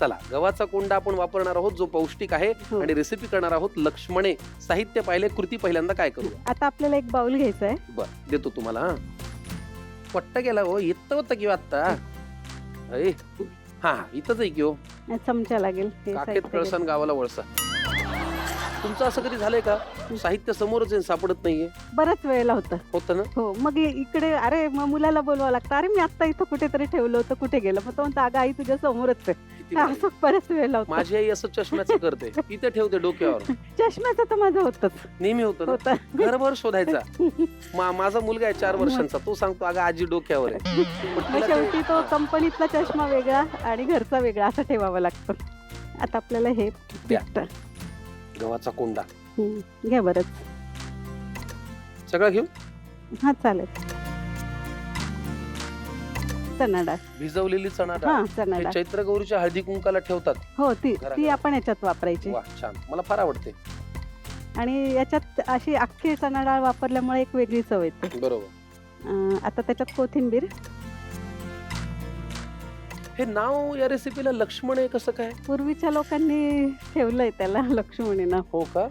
चला, गव्हाचा कोंडा आपण वापरणार आहोत जो पौष्टिक आहे आणि रेसिपी करणार आहोत लक्ष्मणे. साहित्य पाहिले, कृती पहिल्यांदा काय करू? आता आपल्याला एक बाउल घ्यायचा आहे. बर, देतो तुम्हाला. हा पट्ट गेला हो, येत होतं किंवा आता हा इथंच आहे की हो. चमचा लागेल. काखेत कळसन गावाला वळसा. तुमचं असं कधी झालंय का साहित्य समोरच आहे, सापडत नाहीये? बराच वेळेला होतं ना. हो, मग इकडे अरे मग मुलाला बोलवावं लागतं, अरे मी आता इथं कुठेतरी ठेवलं होतं, कुठे गेलं? मग तो म्हणतो अगं आई तुझ्या समोरच आहे. असं बऱ्याच वेळेला होतं. माझी आई असं चष्म्याचं करते, इथे ठेवते डोक्यावर. चष्म्याचं तर माझं होतच नेहमी होतं, घरभर शोधायचा. माझा मुलगा आहे 4 वर्षांचा, तो सांगतो अगं आजी डोक्यावर आहे. शेवटी तो कंपनीतला चष्मा वेगळा आणि घरचा वेगळा असं ठेवावा लागतो. आता आपल्याला हे गव्हाचा कोंडा घ्या बरंच. सगळं घेऊ? हा चालेल. चणा डाळ, भिजवलेली चणा डाळ. हा चणा डाळ चैत्र गौरीच्या हळदी कुंकाला ठेवतात. हो, ती आपण याच्यात वापरायची. वा छान, मला फार आवडते. आणि याच्यात अशी अख्खी चणा डाळ वापरल्यामुळे एक वेगळी चव येते. बरोबर. आता त्याच्यात कोथिंबीर. हे नाव या रेसिपीला लक्ष्मण आहे कसं काय? पूर्वीच्या लोकांनी ठेवलंय त्याला लक्ष्मणी नाव. हो का?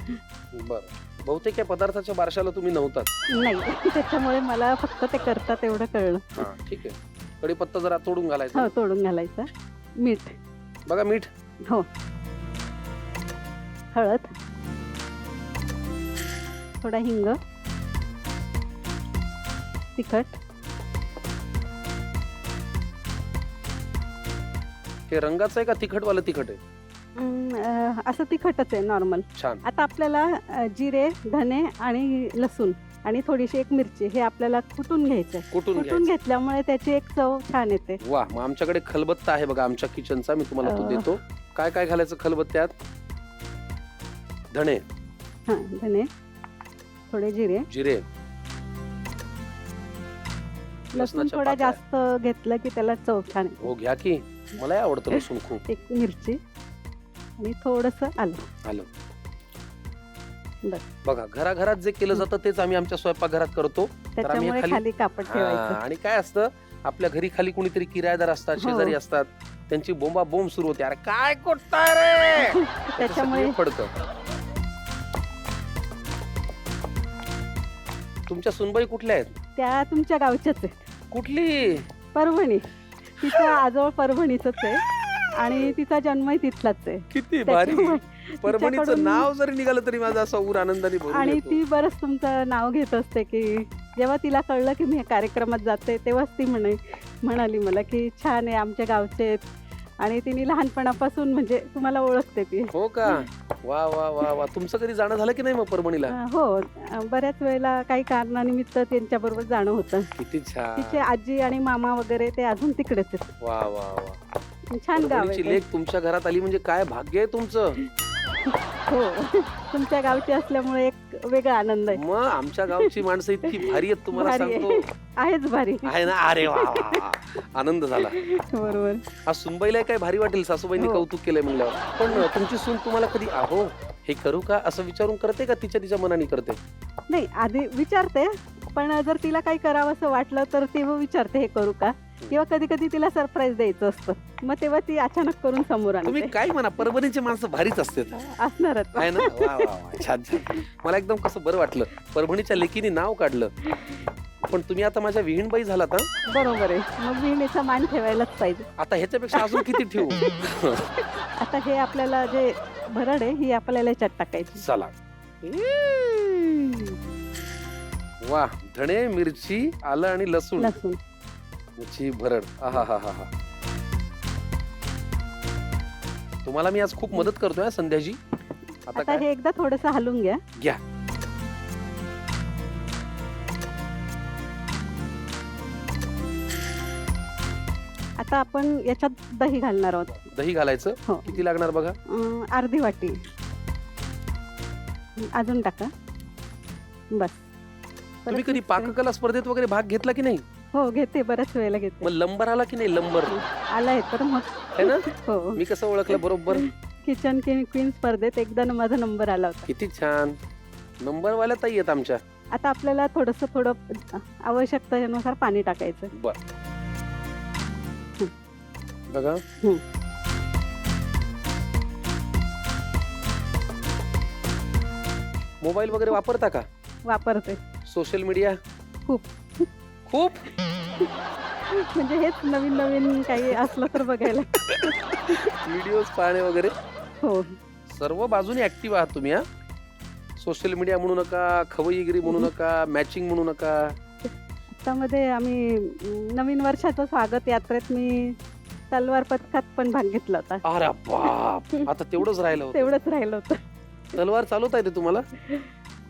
बरं. बहुतेक या पदार्थाच्या बारशाला तुम्ही नव्हतात. नाही, त्याच्यामुळे मला फक्त ते करतात एवढं कळलं. हा ठीक आहे. कढीपत्ता जरा तोडून घालायचा. हो, तोडून घालायचा. मीठ बघा, मीठ. हो. हळद, थोडा हिंग, तिखट. हे रंगाचं आहे का तिखटवालं तिखट आहे? असं तिखटच आहे नॉर्मल. छान. आता आपल्याला जिरे, धने आणि लसूण आणि थोडीशी एक मिरची हे आपल्याला कुटून घ्यायचं. कुटून घेतल्यामुळे त्याची एक चव छान येते. वा, मग आमच्याकडे खलबत्ता आहे बघा आमच्या किचनचा, मी तुम्हाला तो देतो. काय काय घालायचं खलबत्त्यात? धणे, धने, थोडे जिरे. लसूण थोडा जास्त घेतलं की त्याला चव छान येते. हो घ्या की, मला आवडतं लसूण खूप. एक मिरची आणि थोडंसं आलं. बघा, घराघरात जे केलं जातं तेच आम्ही आमच्या स्वयंपाकघरात करतो. त्याच्यामुळे खाली कापड ठेवायचं. आणि काय असतं, आपल्या घरी खाली कोणीतरी किरायदार असतात, शेजारी असतात, त्यांची बोंबा बोंब सुरू होते, अरे काय कोटताय रे. त्याच्यामुळे पडतं. तुमच्या सुनबाई कुठल्या आहेत? त्या तुमच्या गावच्याच आहेत. कुठली? परभणी. तिचा आजोळ परभणीच आहे आणि तिचा जन्मही तिथलाच आहे. किती भारी. परभणीचं नाव जरी निघालं तरी माझा असा ऊर आनंदाने भरून आणि येतो. ती बरंच तुमचं नाव घेत असते की जेव्हा तिला कळलं की मी कार्यक्रमात जाते तेव्हाच ती म्हणाली मला की छान आहे, आमच्या गावचे आहेत. आणि तिने लहानपणापासून म्हणजे तुम्हाला ओळखते ती. हो का? वा वा वा वा. तुमचं कधी जाणं झालं की नाही मग परभणीला? हो, बऱ्याच वेळेला काही कारणानिमित्त त्यांच्या बरोबर जाणं होतं. किती छान. तिचे आजी आणि मामा वगैरे ते अजून तिकडेच आहेत. वा वा वा. छान गाव आहे. लेक तुमच्या घरात आली म्हणजे काय भाग्य आहे तुमचं. हो, तुमच्या गावची असल्यामुळे एक वेगळा आनंद आहे. मग आमच्या गावची माणसं इतकी भारी आहेत तुम्हाला सांगतो. आहेच भारी आहे ना. अरे वा वा, आनंद झाला. बरोबर. आज सुनबाईला काय भारी वाटेल, सासूबाईंनी कौतुक केलंय म्हणल्यावर. पण तुमची सून तुम्हाला कधी अहो हे करू का असं विचारून करते का तिच्या मनाने करते? नाही, आधी विचारते, पण जर तिला काही करावं असं वाटलं तर तेव्हा विचारते हे करू का, किंवा कधी कधी तिला सरप्राईज द्यायचं असतं, मग तेव्हा ती अचानक करून समोर आणते. तुम्ही काय म्हणा, परभणीचे माणसं भारीच असतात. असणारच आहे ना. वा वा वा, छान छान. मला एकदम कसं बरं वाटलं, परभणीच्या लेकीने नाव काढलं. पण तुम्ही आता माझ्या विहीणबाई झालात. हा बरोबर आहे, मग विहिणीचा मान ठेवायलाच पाहिजे. आता ह्याच्यापेक्षा अजून किती ठेवू? आता हे आपल्याला जे भरड आहे ही आपल्याला याच्यात टाकायची. चला. वा, धणे, मिरची, आलं आणि लसूण. ची भरड. आहा हा हा हा. तुम्हाला मी आज खूप मदत करतोय संध्याजी. आता हे एकदा थोडंसं हलवून घ्या. आता आपण याच्यात दही घालणार आहोत. दही घालायचं. हो. किती लागणार बघा? अर्धी वाटी. अजून टाका. बस. तुम्ही कधी पाककला स्पर्धेत वगैरे भाग घेतला की नाही? हो, घेते, बऱ्याच वेळेला घेते. मग लंबर आला की नाही? लंबर आलाय तर मग है ना. हो. मी कसं ओळखलं बरोबर? किचन क्वीन स्पर्धेत एकदा माझा नंबर आला होता. किती छान. नंबर वाल्या ताई आहेत आमच्या. आता आपल्याला थोडं आवश्यकतेनुसार पाणी टाकायचं. बर. बघा. मोबाईल वगैरे वापरता का? वापरते. सोशल मीडिया खूप. खूप म्हणजे हेच नवीन नवीन काही असलं तर बघायला. व्हिडिओज पाहणे वगैरे हो. सर्व बाजूने ऍक्टिव्ह आहात तुम्ही. हा, सोशल मीडिया म्हणू नका, खवईगिरी म्हणू नका, मॅचिंग म्हणू नका. त्यामध्ये आम्ही नवीन वर्षाचं स्वागत यात्रेत मी तलवार पथकात पण भाग घेतला होता. अरे बाप, आता तेवढंच राहिलं होतं. तेवढंच राहिलं होतं. तलवार चालवता येते तुम्हाला?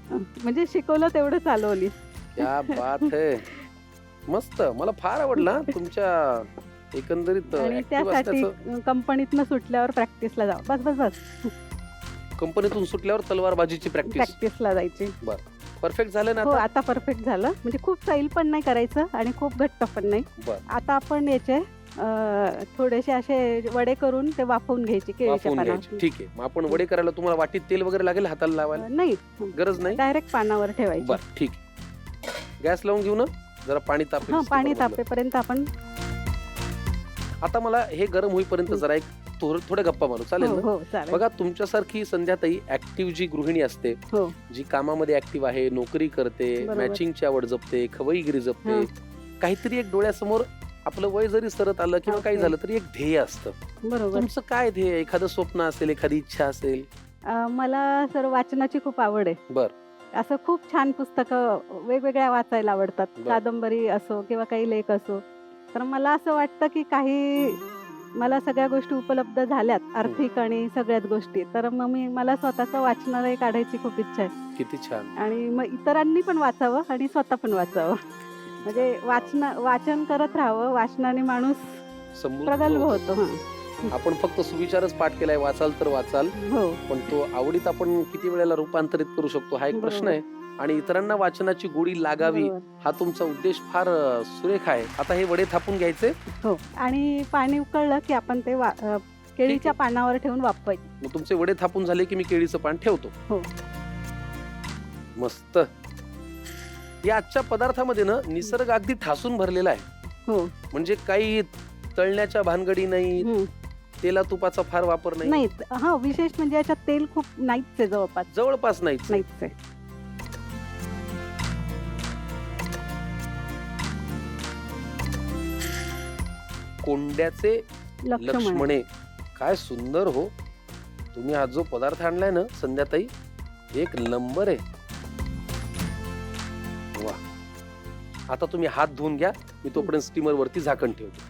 म्हणजे शिकवलं तेवढं चालवली. क्या बात है. मस्त, मला फार आवडला तुमच्या एकंदरीत आणि active त्यासाठी असण्याचं. कंपनीतनं सुटल्यावर प्रॅक्टिसला जाऊ. बस बस बस कंपनीतून सुटल्यावर तलवारबाजीची प्रॅक्टिस प्रॅक्टिसला जायची. परफेक्ट झालं ना हो, आता? आता परफेक्ट झालं. म्हणजे खूप सैल पण नाही करायचं आणि खूप घट्ट पण नाही. बरं. आता आपण याचे थोडेसे असे वडे करून ते वाफवून घ्यायचे केळीच्या वाफवून घ्यायची. पानावर. ठीक आहे. मग आपण वडे करायला तुम्हाला वाटीत तेल वगैरे लागेल हाताला लावायला? नाही, गरज नाही. डायरेक्ट पानावर ठेवायचे. बर, ठीक आहे. गॅस लावून घेऊ ना, जरा पाणी तापेल. हा, पाणी तापेपर्यंत आपण. आता मला हे गरम होईपर्यंत जरा एक थोडे गप्पा मारू, चालेल हो ना? हो चालेल. बघा, तुमच्यासारखी संध्याताई ऍक्टिव्ह जी गृहिणी असते, हो जी कामामध्ये ऍक्टिव्ह आहे, नोकरी करते, बरोबर. मॅचिंगची आवड जपते, खवईगिरी जपते, हा. काहीतरी एक डोळ्यासमोर आपलं वय जरी सरत आलं किंवा काही ओके. झालं तरी एक ध्येय असतं. बरोबर. तुमचं काय ध्येय? एखादं स्वप्न असेल, एखादी इच्छा असेल? मला सर वाचनाची खूप आवड आहे. बर. असं खूप छान पुस्तकं वेगवेगळ्या वाचायला आवडतात. बरं. कादंबरी असो किंवा काही लेख असो. तर मला असं वाटतं की काही मला सगळ्या गोष्टी उपलब्ध झाल्यात, आर्थिक आणि सगळ्याच गोष्टी, तर मग मला स्वतःचं वाचनालय काढायची खूप इच्छा आहे. किती छान. आणि मग इतरांनी पण वाचावं आणि स्वतः पण वाचावं. म्हणजे वाचन करत राहावं. वाचनाने माणूस समृद्ध प्रगल्भ होतो. होतो. हा. आपण फक्त सुविचारच पाठ केलाय, वाचाल तर वाचाल, हो पण तो आवडीत आपण किती वेळेला रूपांतरित करू शकतो हा एक प्रश्न आहे. आणि इतरांना वाचनाची गोडी लागावी, बरोबर. हा तुमचा उद्देश फार सुरेख आहे. आता हे वडे थापून घ्यायचे. हो. आणि पाणी उकळलं की आपण ते केळीच्या पानावर ठेवून वाफवायचे. मग तुमचे वडे थापून झाले की मी केळीचं पान ठेवतो. हो. मस्त. या आजच्या पदार्थामध्ये ना निसर्ग अगदी ठासून भरलेला आहे. हो. म्हणजे काही तळण्याच्या भानगडी नाही, हम्म. तेला तुपाचा फार वापर नाही, नाही. हा, विशेष म्हणजे याच्यात तेल खूप नाहीच आहे, जवळपास नाहीच. नाहीच आहे. कोंड्याचे लक्ष्मणे, काय सुंदर हो. तुम्ही हा जो पदार्थ आणलाय ना संध्याताई, एक नंबर आहे. वा. आता तुम्ही हात धुवून घ्या, मी तोपर्यंत स्टीमर वरती झाकण ठेवतो.